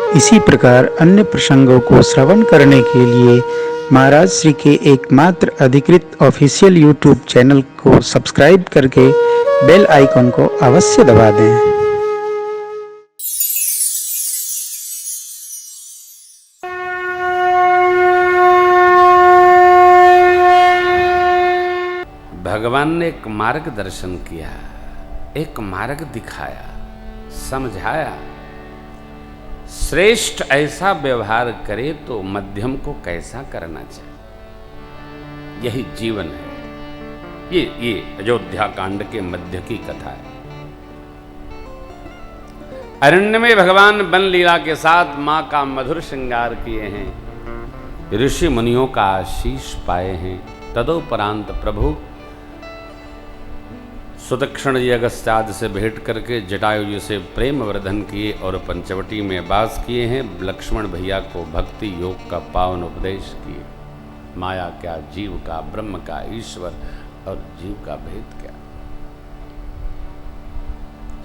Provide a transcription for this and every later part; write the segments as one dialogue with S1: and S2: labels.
S1: इसी प्रकार अन्य प्रसंगों को श्रवण करने के लिए महाराज श्री के एकमात्र अधिकृत ऑफिशियल यूट्यूब चैनल को सब्सक्राइब करके बेल आइकन को अवश्य दबा दें।
S2: भगवान ने एक मार्गदर्शन किया, एक मार्ग दिखाया, समझाया। श्रेष्ठ ऐसा व्यवहार करे तो मध्यम को कैसा करना चाहिए, यही जीवन है। ये अयोध्या कांड के मध्य की कथा है। अरण्य में भगवान वन लीला के साथ मां का मधुर श्रृंगार किए हैं, ऋषि मुनियों का आशीष पाए हैं। तदोपरांत प्रभु सुदक्षिण जी अगस्त्यादि से भेंट करके जटायु जी से प्रेम वर्धन किए और पंचवटी में वास किए हैं। लक्ष्मण भैया को भक्ति योग का पावन उपदेश किए। माया क्या, जीव का, ब्रह्म का, ईश्वर और जीव का भेद क्या।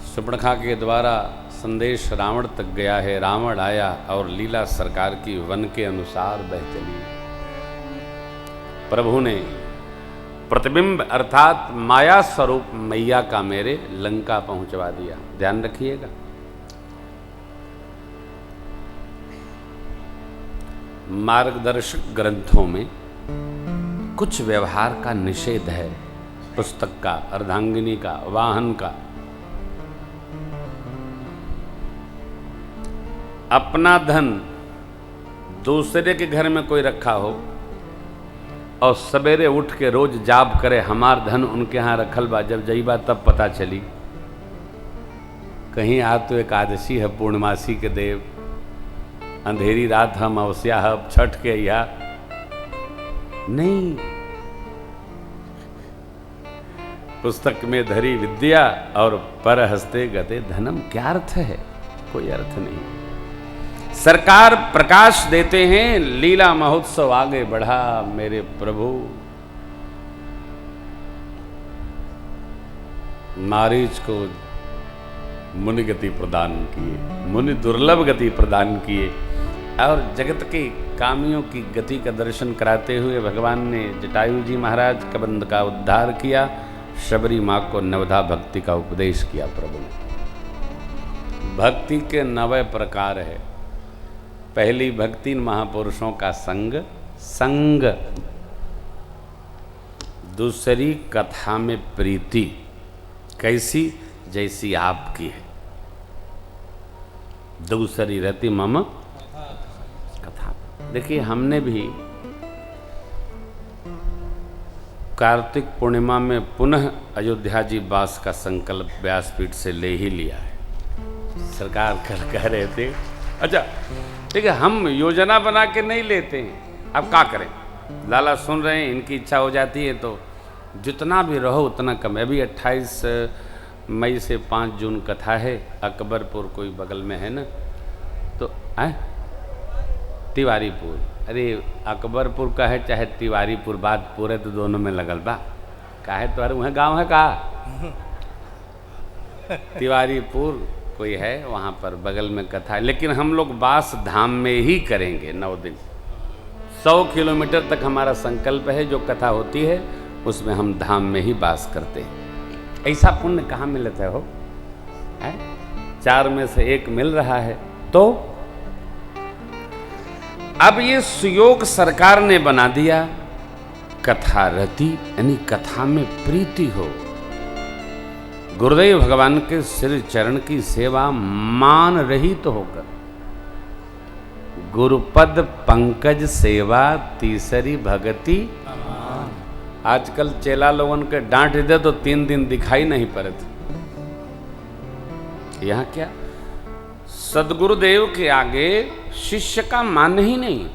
S2: सुपर्णखा के द्वारा संदेश रावण तक गया है। रावण आया और लीला सरकार की वन के अनुसार बह चली। प्रभु ने प्रतिबिंब अर्थात माया स्वरूप मैया का मेरे लंका पहुंचवा दिया। ध्यान रखिएगा। मार्गदर्शक ग्रंथों में कुछ व्यवहार का निषेध है, पुस्तक का, अर्धांगिनी का, वाहन का। अपना धन दूसरे के घर में कोई रखा हो और सवेरे उठ के रोज जाप करे हमार धन उनके यहाँ रखल बा, जब जईबा तब पता चली। कहीं आ तो एकादशी है, पूर्णमासी के देव, अंधेरी रात हम अवस्या है, छठ के या नहीं। पुस्तक में धरी विद्या और पर हस्ते गते धनम, क्या अर्थ है? कोई अर्थ नहीं। सरकार प्रकाश देते हैं, लीला महोत्सव आगे बढ़ा। मेरे प्रभु मारीच को मुनि गति प्रदान किए, मुनि दुर्लभ गति प्रदान किए और जगत के कामियों की गति का दर्शन कराते हुए भगवान ने जटायु जी महाराज कबंध का उद्धार किया। शबरी माँ को नवधा भक्ति का उपदेश किया। प्रभु ने भक्ति के 9 प्रकार है। पहली भक्ति महापुरुषों का संग, दूसरी कथा में प्रीति, कैसी? जैसी आपकी है। दूसरी रहती मम कथा। देखिए, हमने भी कार्तिक पूर्णिमा में पुनः अयोध्या जी वास का संकल्प व्यासपीठ से ले ही लिया है। सरकार कल कह रहे थे, अच्छा ठीक है, हम योजना बना के नहीं लेते हैं, अब क्या करें? लाला सुन रहे हैं, इनकी इच्छा हो जाती है तो जितना भी रहो उतना कम। अभी 28 मई से 5 जून कथा है। अकबरपुर कोई बगल में है ना, तो तिवारीपुर। अरे अकबरपुर का है चाहे तिवारीपुर, बात पूरे तो दोनों में लगल बा। का है तो वहाँ गाँव है का तिवारीपुर कोई है, वहाँ पर बगल में कथा है। लेकिन हम लोग वास धाम में ही करेंगे 9 दिन। 100 किलोमीटर तक हमारा संकल्प है। जो कथा होती है उसमें हम धाम में ही वास करते हैं। ऐसा पुण्य कहाँ मिलता हो? 4 में से 1 मिल रहा है। तो अब ये सुयोग सरकार ने बना दिया, कथा रति, यानी कथा में प्रीति हो। गुरुदेव भगवान के श्री चरण की सेवा मान रहित तो होकर, गुरुपद पंकज सेवा तीसरी भगति। आजकल चेला लोगन के डांट दे तो 3 दिन दिखाई नहीं पड़ते। यहाँ क्या, सदगुरुदेव के आगे शिष्य का मान ही नहीं।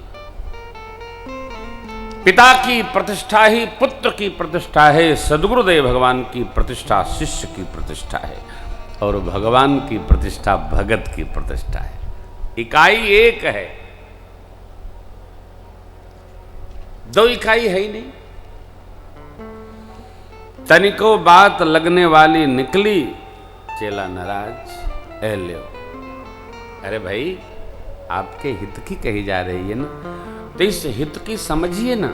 S2: पिता की प्रतिष्ठा ही पुत्र की प्रतिष्ठा है, सद्गुरुदेव भगवान की प्रतिष्ठा शिष्य की प्रतिष्ठा है, और भगवान की प्रतिष्ठा भगत की प्रतिष्ठा है। इकाई एक है, 2 इकाई है ही नहीं। तनिको बात लगने वाली निकली, चेला नाराज। लो, अरे भाई आपके हित की कही जा रही है ना, तो इस हित की समझिए ना।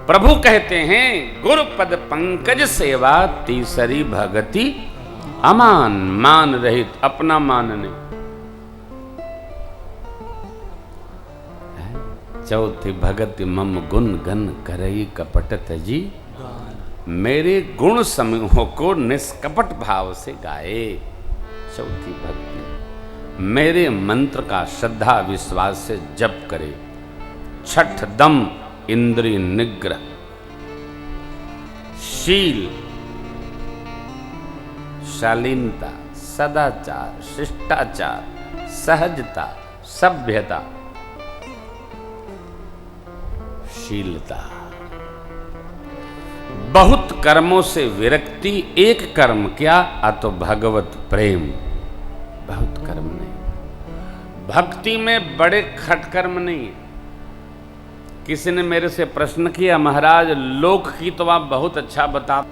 S2: प्रभु कहते हैं गुरुपद पंकज सेवा तीसरी भगति अमान, मान रहित, अपना मान नहीं। चौथी भगति मम गुण गन करई कपट तजी, मेरे गुण समूहों को निष्कपट भाव से गाए। चौथी भक्ति मेरे मंत्र का श्रद्धा विश्वास से जप करे। छठ दम इंद्रिय निग्रह, शील, शालीनता, सदाचार, शिष्टाचार, सहजता, सभ्यता, शीलता, बहुत कर्मों से विरक्ति, एक कर्म क्या अतो भगवत प्रेम। बहुत कर्म नहीं, भक्ति में बड़े खटकर्म नहीं है। किसी ने मेरे से प्रश्न किया, महाराज लोक की तो आप बहुत अच्छा बता।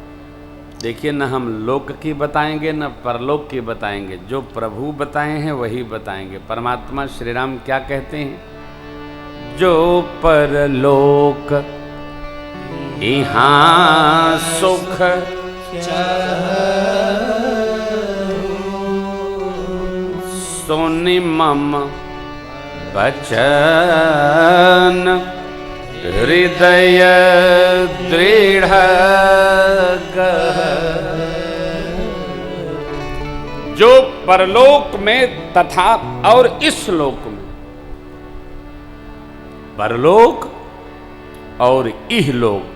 S2: देखिए न हम लोक की बताएंगे न परलोक की बताएंगे, जो प्रभु बताए हैं वही बताएंगे। परमात्मा श्री राम क्या कहते हैं, जो परलोक यहाँ सुख सोनि मम बचन हृदय दृढ़ कह। जो परलोक में तथा और इस लोक में, परलोक और इहलोक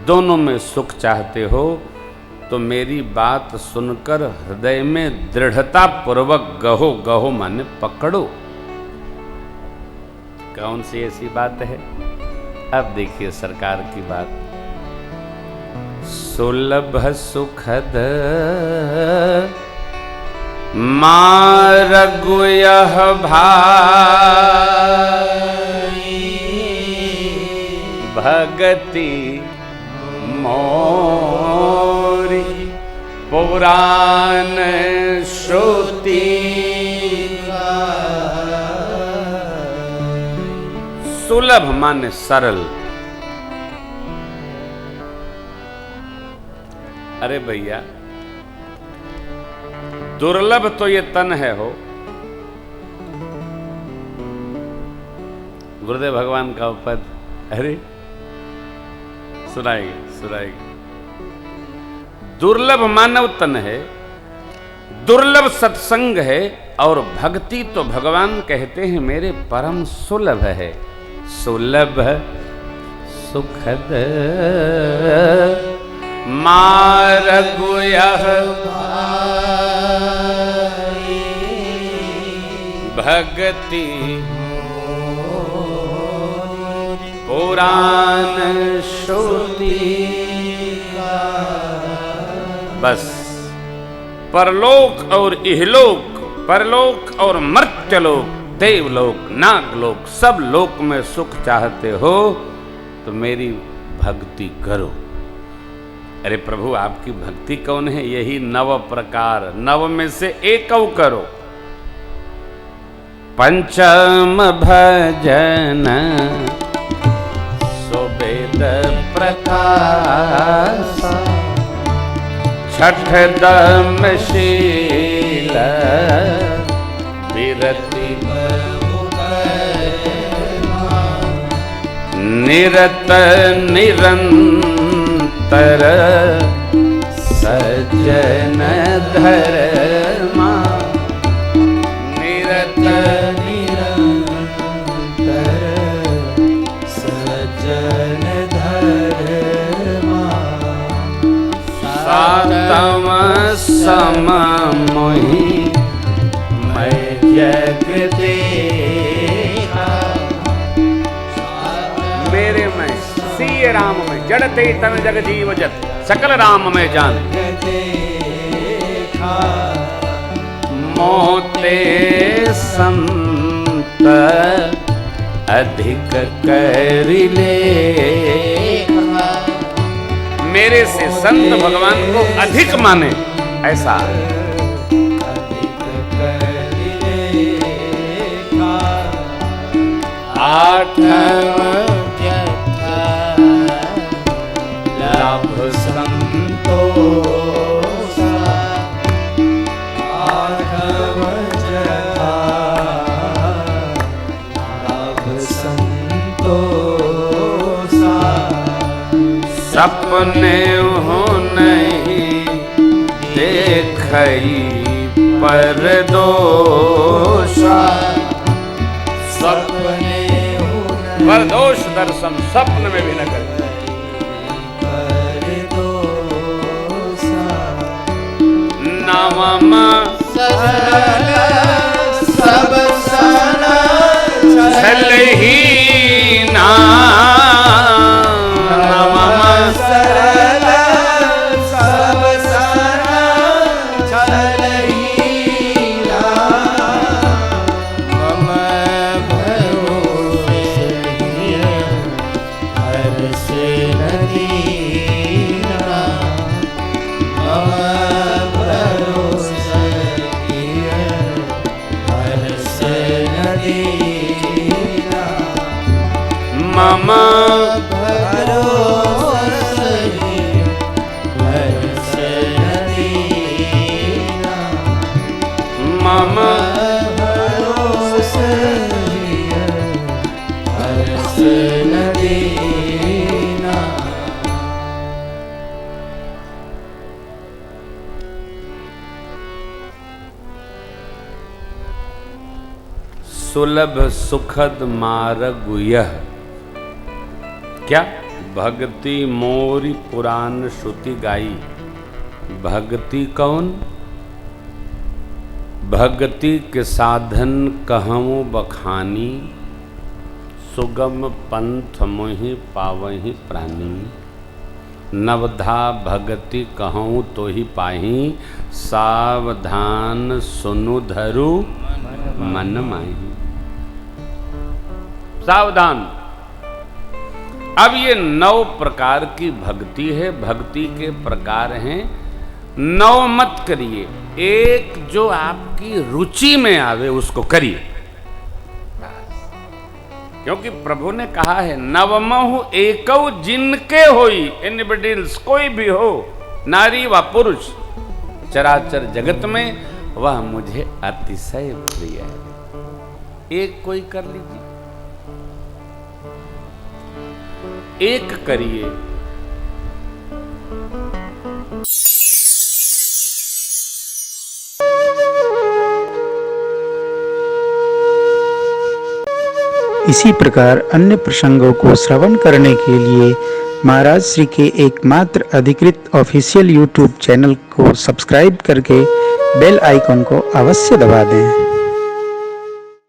S2: दोनों में सुख चाहते हो तो मेरी बात सुनकर हृदय में दृढ़ता पूर्वक गहो, गहो माने पकड़ो। कौन सी ऐसी बात है? अब देखिए सरकार की बात। सुलभ सुखद मार्ग यह भगति मोरी पुराण श्रुति। सुलभ माने सरल। अरे भैया दुर्लभ तो ये तन है हो। गुरुदेव भगवान का उपद, अरे सुनाएगी। दुर्लभ मानव तन है, दुर्लभ सत्संग है, और भक्ति तो भगवान कहते हैं मेरे परम सुलभ है। सुलभ सुखद मार्ग यह भक्ति पुराण श्रुति। बस परलोक और इहलोक, परलोक और मर्त्यलोक, देवलोक, नागलोक, सब लोक में सुख चाहते हो तो मेरी भक्ति करो। अरे प्रभु आपकी भक्ति कौन है? यही नव प्रकार, नव में से एक करो। पंचम भजन वेद प्रकाश, छठ दम शील विरति निरत निरंतर सज्जन धर्मा। निरत सातम सम मोहि मैं जग देखा। मेरे में सिय राम में जड़ते तन जग जीव जत, सकल राम में जान। मोते संत अधिक करिले, मेरे से संत भगवान को अधिक माने, ऐसा आठव व्यथा लाभ संतोष
S3: आठव व्यथा लाभ संतोष
S2: सपने हो नहीं देखई पर दोषा
S3: सपने
S2: पर दोष दर्शन स्वप्न में भी न करे नवम
S3: सब सना
S2: छल ही ना नवम
S3: सरल सब सना छल ही ना मम भरोसे हर से नदीना मम भरोसे हर से नदीना
S2: मम
S3: भरोसे हर से नदीना
S2: मम
S3: भरोसे हर से नदीना
S2: सुलभ सुखद मार्ग यह क्या भक्ति मोरी पुराण श्रुति गाई भक्ति कौन भक्ति के साधन कहूँ बखानी सुगम पंथ मोहि पावहि प्राणी नवधा भगति कहूँ तो ही पाही सावधान सुनु धरु मन माही सावधान। अब ये 9 प्रकार की भक्ति है। भक्ति के प्रकार हैं 9 मत करिए, एक जो आपकी रुचि में आवे उसको करिए। क्योंकि प्रभु ने कहा है नवमहु एकौ जिनके होई एनीबडील्स कोई भी हो नारी व पुरुष चराचर जगत में वह मुझे अतिशय प्रिय है। एक कोई कर लीजिए, एक करिए।
S1: इसी प्रकार अन्य प्रसंगों को श्रवण करने के लिए महाराज श्री के एकमात्र अधिकृत ऑफिशियल यूट्यूब चैनल को सब्सक्राइब करके बेल आइकॉन को अवश्य दबा दें।